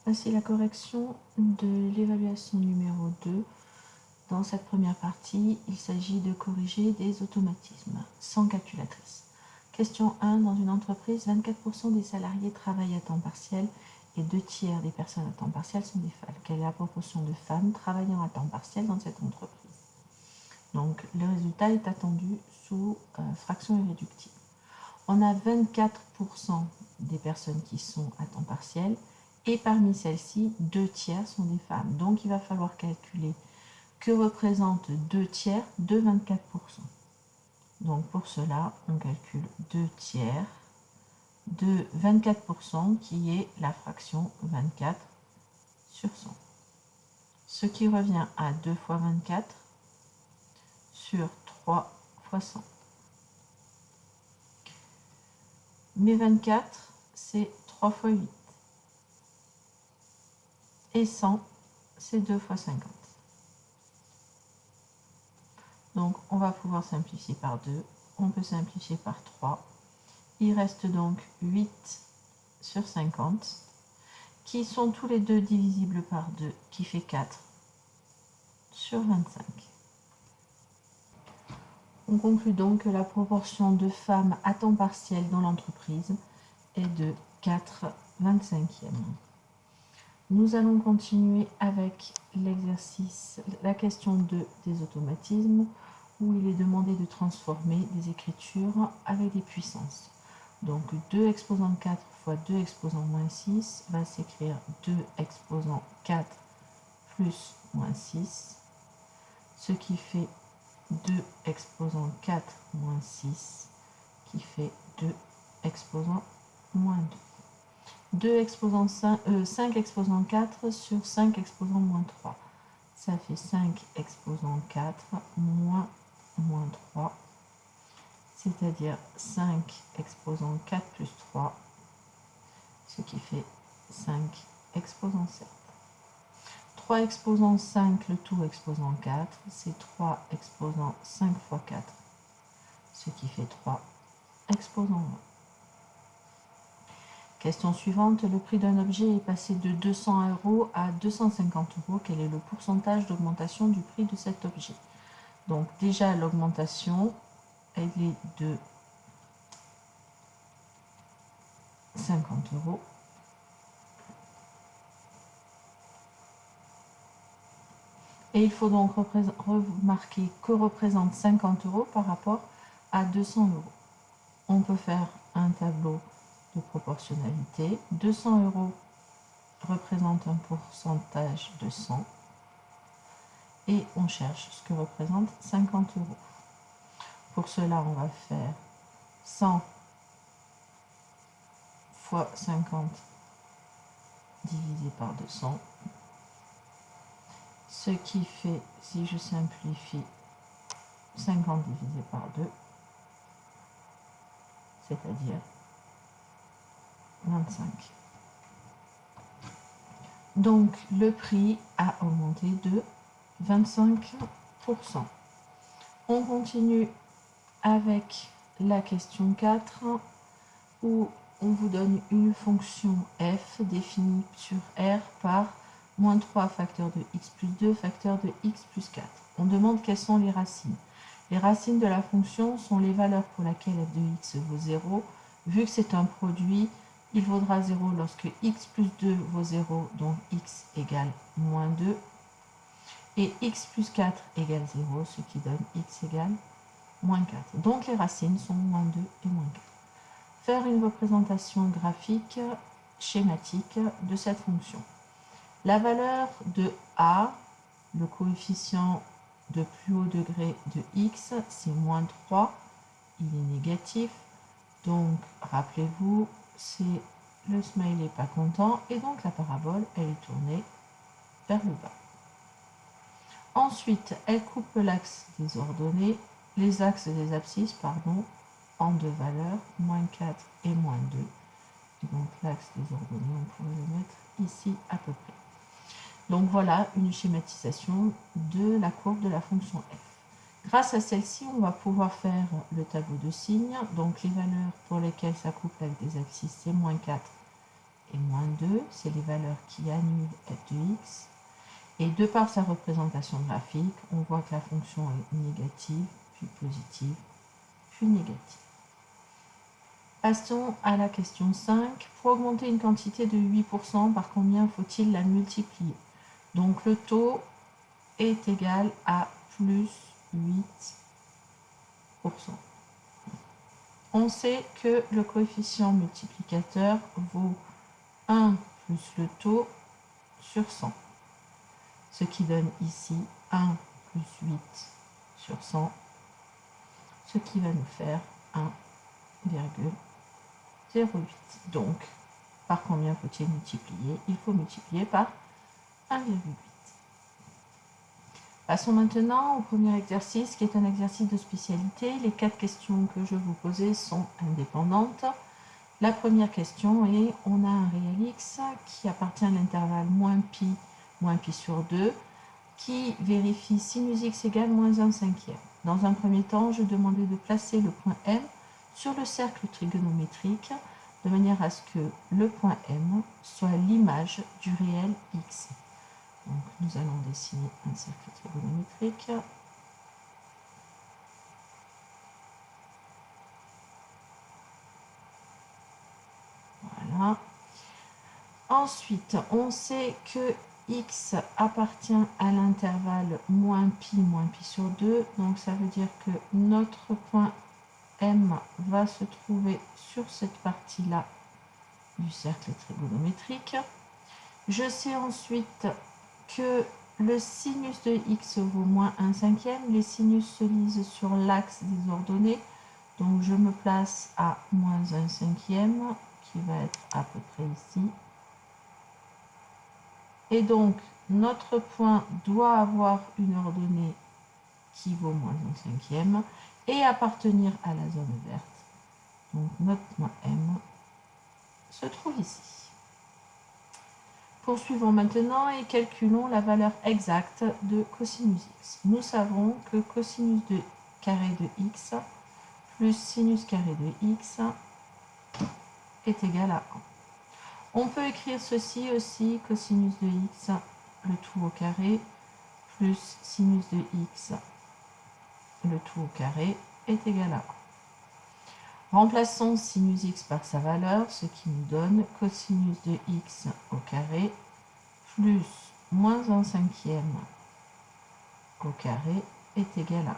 Voici la correction de l'évaluation numéro 2. Dans cette première partie, il s'agit de corriger des automatismes sans calculatrice. Question 1. Dans une entreprise, 24% des salariés travaillent à temps partiel et 2/3 des personnes à temps partiel sont des femmes. Quelle est la proportion de femmes travaillant à temps partiel dans cette entreprise? Donc, le résultat est attendu sous fraction irréductible. On a 24% des personnes qui sont à temps partiel et parmi celles-ci, 2/3 sont des femmes. Donc, il va falloir calculer que représente 2/3 de 24%. Donc, pour cela, on calcule 2/3 de 24% qui est la fraction 24 sur 100. Ce qui revient à 2 fois 24 sur 3 fois 100. Mais 24, c'est 3 fois 8. Et 100, c'est 2 fois 50. Donc, on va pouvoir simplifier par 2. On peut simplifier par 3. Il reste donc 8 sur 50, qui sont tous les deux divisibles par 2, qui fait 4 sur 25. On conclut donc que la proportion de femmes à temps partiel dans l'entreprise est de 4/25e. Nous allons continuer avec l'exercice, la question 2 des automatismes, où il est demandé de transformer des écritures avec des puissances. Donc 2 exposant 4 fois 2 exposant moins 6 va s'écrire 2 exposant 4 plus moins 6, ce qui fait 2 exposant 4 moins 6, qui fait 2 exposant moins 2. 5 exposant 4 sur 5 exposant moins 3. Ça fait 5 exposant 4 moins 3, c'est-à-dire 5 exposant 4 plus 3, ce qui fait 5 exposant 7. 3 exposant 5, le tout exposant 4, c'est 3 exposant 5 fois 4, ce qui fait 3 exposant 1. Question suivante, le prix d'un objet est passé de 200 € à 250 €. Quel est le pourcentage d'augmentation du prix de cet objet? Donc déjà l'augmentation, elle est de 50 €. Et il faut donc remarquer que représente 50 € par rapport à 200 €. On peut faire un tableau de proportionnalité. 200 € représente un pourcentage de 100 et on cherche ce que représente 50 €. Pour cela, on va faire 100 fois 50 divisé par 200, ce qui fait, si je simplifie, 50 divisé par 2, c'est-à-dire 25. Donc, le prix a augmenté de 25%. On continue avec la question 4, où on vous donne une fonction f définie sur R par moins 3 facteur de x plus 2 facteur de x plus 4. On demande quelles sont les racines. Les racines de la fonction sont les valeurs pour lesquelles f de x vaut 0. Vu que c'est un produit, il vaudra 0 lorsque x plus 2 vaut 0, donc x égale moins 2. Et x plus 4 égale 0, ce qui donne x égale moins 4. Donc les racines sont moins 2 et moins 4. Faire une représentation graphique schématique de cette fonction. La valeur de a, le coefficient de plus haut degré de x, c'est moins 3, il est négatif, donc rappelez-vous, c'est le smiley pas content, et donc la parabole, elle est tournée vers le bas. Ensuite, elle coupe l'axe des ordonnées, les axes des abscisses, pardon, en deux valeurs, moins 4 et moins 2. Et donc l'axe des ordonnées, on pourrait le mettre ici à peu près. Donc voilà une schématisation de la courbe de la fonction f. Grâce à celle-ci, on va pouvoir faire le tableau de signes. Donc les valeurs pour lesquelles ça couple avec des abscisses, c'est moins 4 et moins 2, c'est les valeurs qui annulent f de x. Et de par sa représentation graphique, on voit que la fonction est négative, puis positive, puis négative. Passons à la question 5. Pour augmenter une quantité de 8%, par combien faut-il la multiplier? Donc le taux est égal à plus 8%. On sait que le coefficient multiplicateur vaut 1 plus le taux sur 100. Ce qui donne ici 1 plus 8 sur 100, ce qui va nous faire 1,08. Donc, par combien faut-il multiplier? Il faut multiplier par 1,8. Passons maintenant au premier exercice, qui est un exercice de spécialité. Les 4 questions que je vous posais sont indépendantes. La première question est, on a un réel x qui appartient à l'intervalle moins pi sur 2, qui vérifie sinus x égale moins 1/5. Dans un premier temps, je demandais de placer le point M sur le cercle trigonométrique, de manière à ce que le point M soit l'image du réel x. Donc, nous allons dessiner un cercle trigonométrique. Voilà. Ensuite, on sait que x appartient à l'intervalle moins pi sur 2. Donc, ça veut dire que notre point M va se trouver sur cette partie-là du cercle trigonométrique. Je sais ensuite que le sinus de x vaut moins 1/5. Les sinus se lisent sur l'axe des ordonnées. Donc je me place à moins 1/5 qui va être à peu près ici. Et donc notre point doit avoir une ordonnée qui vaut moins 1/5 et appartenir à la zone verte. Donc notre point M se trouve ici. Poursuivons maintenant et calculons la valeur exacte de cosinus x. Nous savons que cosinus de carré de x plus sinus carré de x est égal à 1. On peut écrire ceci aussi, cosinus de x, le tout au carré, plus sinus de x, le tout au carré, est égal à 1. Remplaçons sinus x par sa valeur, ce qui nous donne cosinus de x au carré plus moins 1/5 au carré est égal à 1.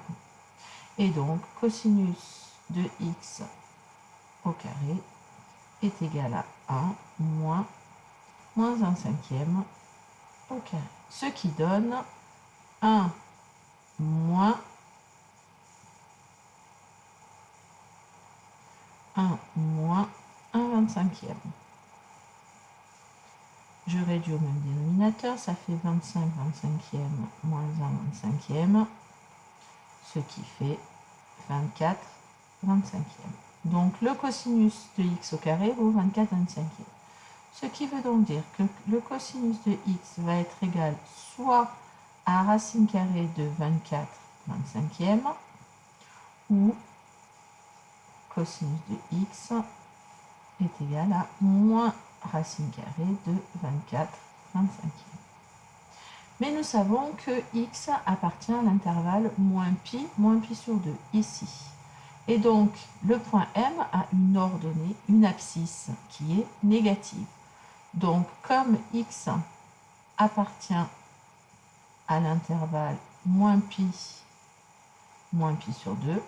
Et donc, cosinus de x au carré est égal à 1 moins 1/5 au carré. Ce qui donne 1 moins 1/25. Je réduis au même dénominateur, ça fait 25/25 moins 1/25, ce qui fait 24/25. Donc le cosinus de x au carré vaut 24/25. Ce qui veut donc dire que le cosinus de x va être égal soit à racine carrée de 24/25 ou cosinus de x est égal à moins racine carrée de 24/25. Mais nous savons que x appartient à l'intervalle moins pi sur 2, ici. Et donc, le point M a une ordonnée, une abscisse qui est négative. Donc, comme x appartient à l'intervalle moins pi sur 2,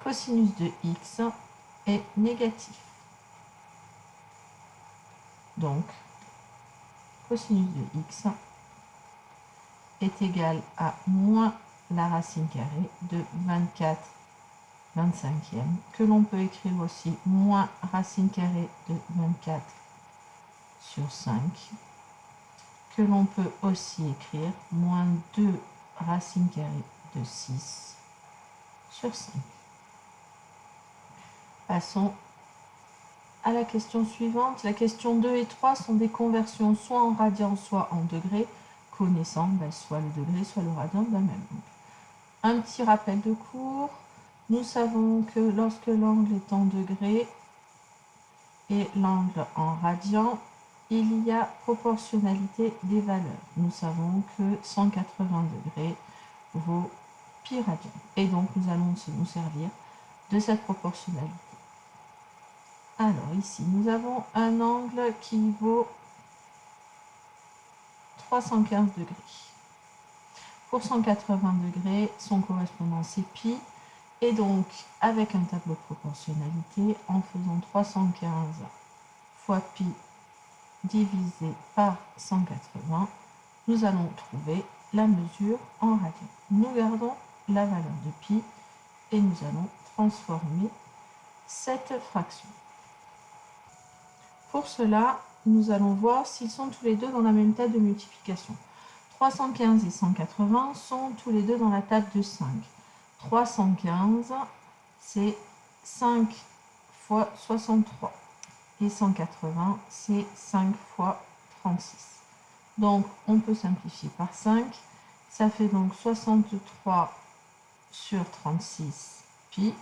cosinus de x est négatif. Donc, cosinus de x est égal à moins la racine carrée de 24/25, que l'on peut écrire aussi moins racine carrée de 24 sur 5, que l'on peut aussi écrire moins 2 racine carrée de 6 sur 5. Passons à la question suivante. La question 2 et 3 sont des conversions soit en radians, soit en degrés, connaissant soit le degré, soit le radian d'un même angle. Un petit rappel de cours. Nous savons que lorsque l'angle est en degrés, et l'angle en radians, il y a proportionnalité des valeurs. Nous savons que 180 degrés vaut pi radian. Et donc, nous allons nous servir de cette proportionnalité. Alors, ici, nous avons un angle qui vaut 315 degrés. Pour 180 degrés, son correspondant c'est pi. Et donc, avec un tableau de proportionnalité, en faisant 315 fois pi divisé par 180, nous allons trouver la mesure en radians. Nous gardons la valeur de pi et nous allons transformer cette fraction. Pour cela, nous allons voir s'ils sont tous les deux dans la même table de multiplication. 315 et 180 sont tous les deux dans la table de 5. 315, c'est 5 fois 63. Et 180, c'est 5 fois 36. Donc, on peut simplifier par 5. Ça fait donc 63 sur 36 pi.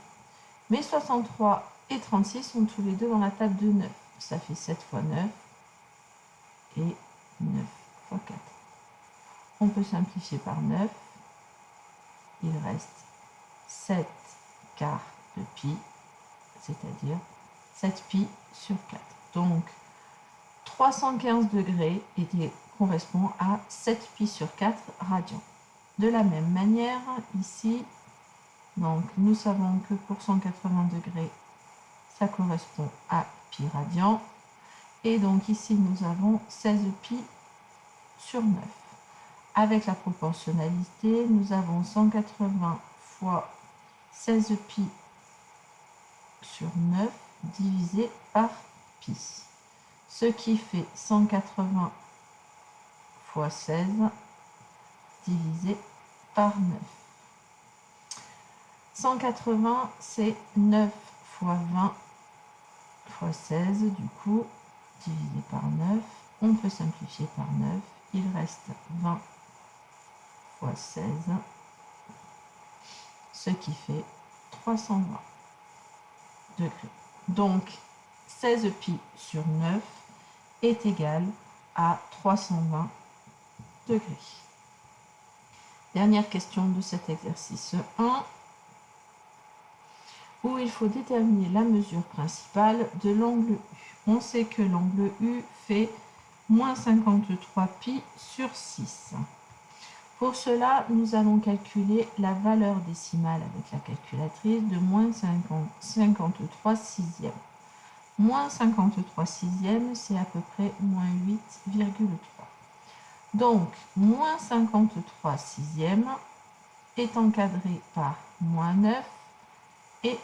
Mais 63 et 36 sont tous les deux dans la table de 9. Ça fait 7 fois 9 et 9 fois 4. On peut simplifier par 9. Il reste 7 quarts de pi, c'est-à-dire 7 pi sur 4. Donc, 315 degrés correspond à 7 pi sur 4 radians. De la même manière, ici, donc, nous savons que pour 180 degrés, ça correspond à pi radian. Et donc ici, nous avons 16 pi sur 9. Avec la proportionnalité, nous avons 180 fois 16 pi sur 9 divisé par pi. Ce qui fait 180 fois 16 divisé par 9. 180, c'est 9 fois 20 fois 16, du coup, divisé par 9. On peut simplifier par 9. Il reste 20 fois 16, ce qui fait 320 degrés. Donc, 16 pi sur 9 est égal à 320 degrés. Dernière question de cet exercice 1, où il faut déterminer la mesure principale de l'angle U. On sait que l'angle U fait moins 53 pi sur 6. Pour cela, nous allons calculer la valeur décimale avec la calculatrice de moins 53 sixièmes. Moins 53 sixièmes, c'est à peu près moins 8,3. Donc, moins 53 sixièmes est encadré par moins 9 et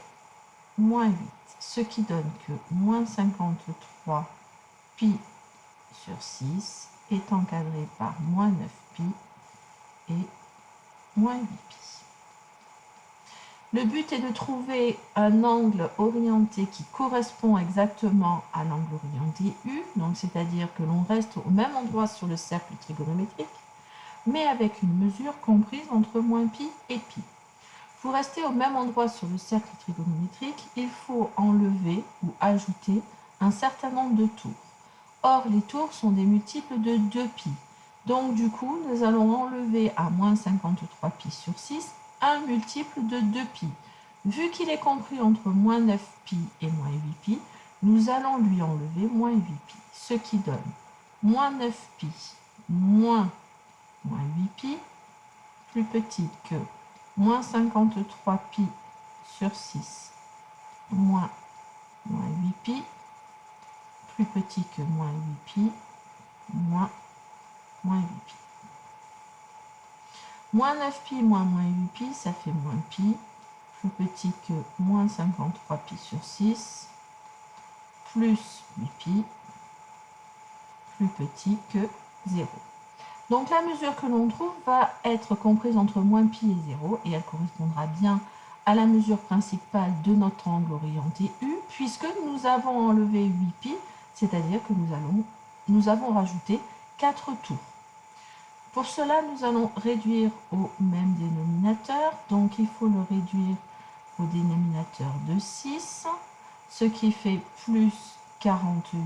moins 8, ce qui donne que moins 53 pi sur 6 est encadré par moins 9 pi et moins 8 pi. Le but est de trouver un angle orienté qui correspond exactement à l'angle orienté U, donc c'est-à-dire que l'on reste au même endroit sur le cercle trigonométrique, mais avec une mesure comprise entre moins pi et pi. Pour rester au même endroit sur le cercle trigonométrique, il faut enlever ou ajouter un certain nombre de tours. Or, les tours sont des multiples de 2 pi. Donc, du coup, nous allons enlever à moins 53 pi sur 6 un multiple de 2 pi. Vu qu'il est compris entre moins 9 pi et moins 8 pi, nous allons lui enlever moins 8 pi, ce qui donne moins 9 pi moins 8 pi, plus petit que moins 53 pi sur 6 moins 8 pi, plus petit que moins 8 pi, moins 8 pi. Moins 9 pi moins 8 pi, ça fait moins pi, plus petit que moins 53 pi sur 6, plus 8 pi, plus petit que 0. Donc la mesure que l'on trouve va être comprise entre moins pi et 0, et elle correspondra bien à la mesure principale de notre angle orienté U, puisque nous avons enlevé 8 pi, c'est-à-dire que nous avons rajouté 4 tours. Pour cela, nous allons réduire au même dénominateur, donc il faut le réduire au dénominateur de 6, ce qui fait plus 48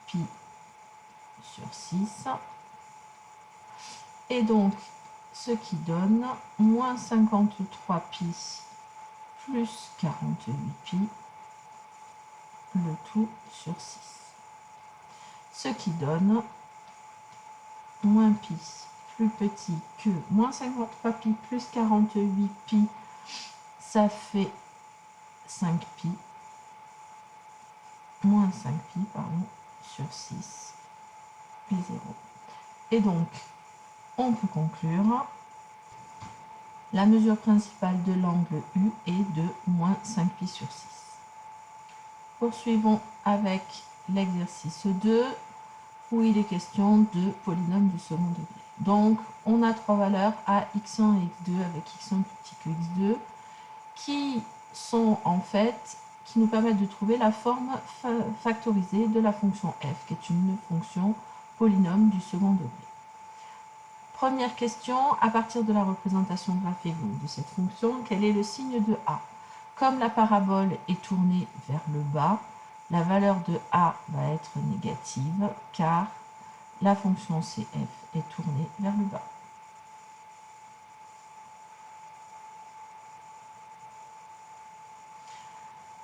pi sur 6. Et donc, ce qui donne moins 53 pi plus 48 pi, le tout sur 6. Ce qui donne moins pi plus petit que moins 53 pi plus 48 pi, ça fait 5 pi, moins 5 pi, pardon, sur 6 et 0. Et donc, on peut conclure, la mesure principale de l'angle U est de moins 5 pi sur 6. Poursuivons avec l'exercice 2, où il est question de polynôme du second degré. Donc, on a trois valeurs a, x1 et x2 avec x1 plus petit que x2, qui sont en fait, qui nous permettent de trouver la forme factorisée de la fonction f, qui est une fonction polynôme du second degré. Première question, à partir de la représentation graphique de cette fonction, quel est le signe de a? Comme la parabole est tournée vers le bas, la valeur de a va être négative, car la fonction cf est tournée vers le bas.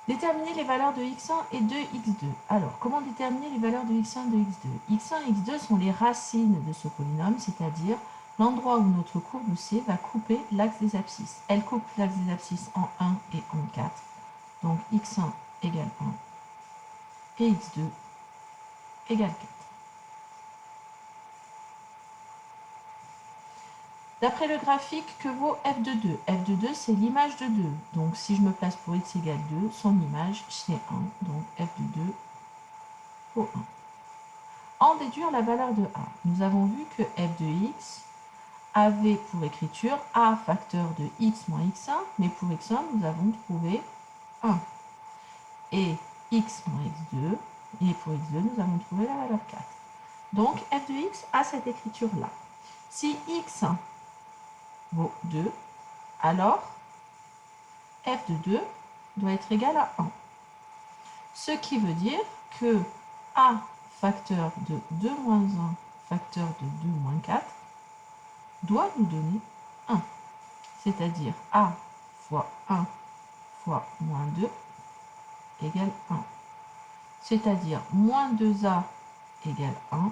Déterminer les valeurs de x1 et de x2. Alors, comment déterminer les valeurs de x1 et de x2? x1 et x2 sont les racines de ce polynôme, c'est-à-dire l'endroit où notre courbe C va couper l'axe des abscisses. Elle coupe l'axe des abscisses en 1 et en 4. Donc x1 égale 1 et x2 égale 4. D'après le graphique, que vaut f de 2? F de 2, c'est l'image de 2. Donc, si je me place pour x égale 2, son image, c'est 1. Donc, f de 2 vaut 1. En déduire la valeur de a. Nous avons vu que f de x avait pour écriture a facteur de x moins x1, mais pour x1, nous avons trouvé 1. Et x moins x2, et pour x2, nous avons trouvé la valeur 4. Donc, f de x a cette écriture-là. Si x vaut 2, alors f de 2 doit être égal à 1. Ce qui veut dire que a facteur de 2 moins 1 facteur de 2 moins 4 doit nous donner 1. C'est-à-dire a fois 1 fois moins 2 égale 1. C'est-à-dire moins 2a égale 1,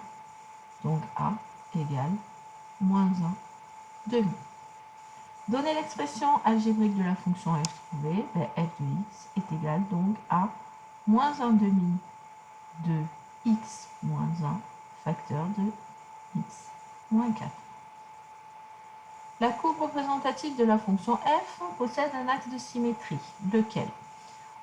donc a égale moins 1 demi. Donner l'expression algébrique de la fonction f trouvée, f de x est égal donc à moins 1 demi de x moins 1 facteur de x moins 4. La courbe représentative de la fonction f possède un axe de symétrie, lequel?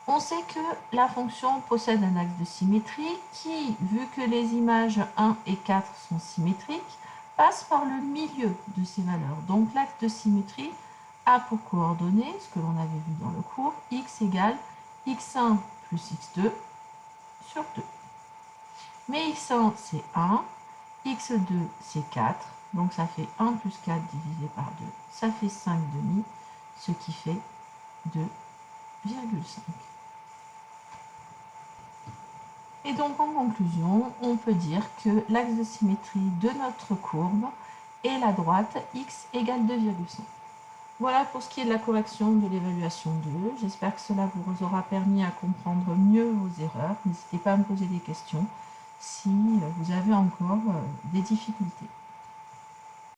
On sait que la fonction possède un axe de symétrie qui, vu que les images 1 et 4 sont symétriques, passe par le milieu de ces valeurs. Donc l'axe de symétrie a pour coordonnées, ce que l'on avait vu dans le cours, x égale x1 plus x2 sur 2. Mais x1 c'est 1, x2 c'est 4, donc ça fait 1 plus 4 divisé par 2, ça fait 5 demi, ce qui fait 2,5. Et donc en conclusion, on peut dire que l'axe de symétrie de notre courbe est la droite x égale 2,5. Voilà pour ce qui est de la correction de l'évaluation 2. J'espère que cela vous aura permis à comprendre mieux vos erreurs. N'hésitez pas à me poser des questions si vous avez encore des difficultés.